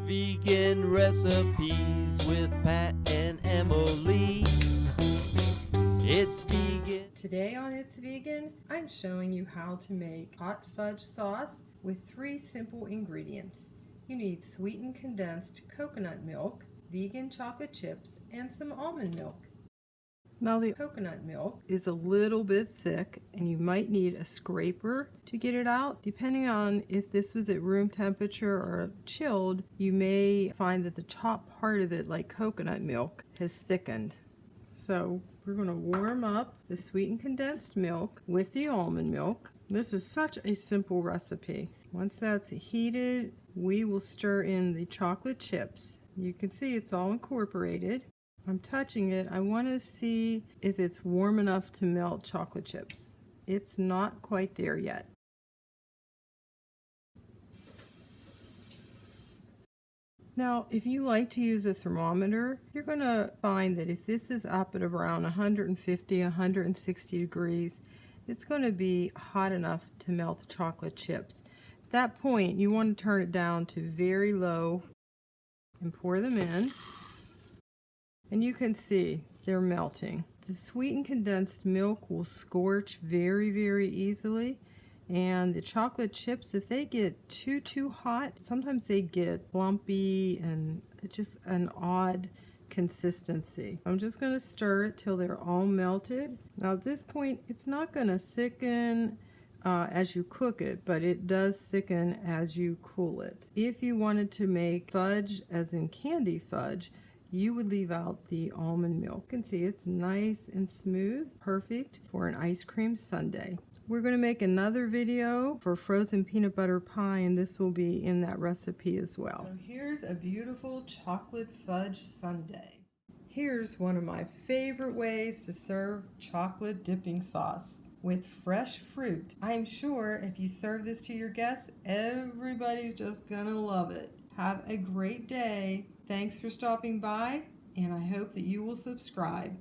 Vegan recipes with Pat and Emily. It's vegan. Today on It's Vegan, I'm showing you how to make hot fudge sauce with 3 simple ingredients. You need sweetened condensed coconut milk, vegan chocolate chips, and some almond milk. Now the coconut milk is a little bit thick and you might need a scraper to get it out. Depending on if this was at room temperature or chilled, you may find that the top part of it, like coconut milk, has thickened. So we're going to warm up the sweetened condensed milk with the almond milk. This is such a simple recipe. Once that's heated, we will stir in the chocolate chips. You can see it's all incorporated. I'm touching it. I want to see if it's warm enough to melt chocolate chips. It's not quite there yet. Now, if you like to use a thermometer, you're going to find that if this is up at around 150, 160 degrees, it's going to be hot enough to melt the chocolate chips. At that point, you want to turn it down to very low and pour them in. And you can see they're melting. The sweetened condensed milk will scorch very, very easily. And the chocolate chips, if they get too hot, sometimes they get lumpy and just an odd consistency. I'm just going to stir it till they're all melted. Now at this point, it's not going to thicken as you cook it, but it does thicken as you cool it. If you wanted to make fudge, as in candy fudge, you would leave out the almond milk. You can see it's nice and smooth, perfect for an ice cream sundae. We're going to make another video for frozen peanut butter pie, and this will be in that recipe as well. So here's a beautiful chocolate fudge sundae. Here's one of my favorite ways to serve chocolate dipping sauce with fresh fruit. I'm sure if you serve this to your guests, everybody's just gonna love it. Have a great day. Thanks for stopping by, and I hope that you will subscribe.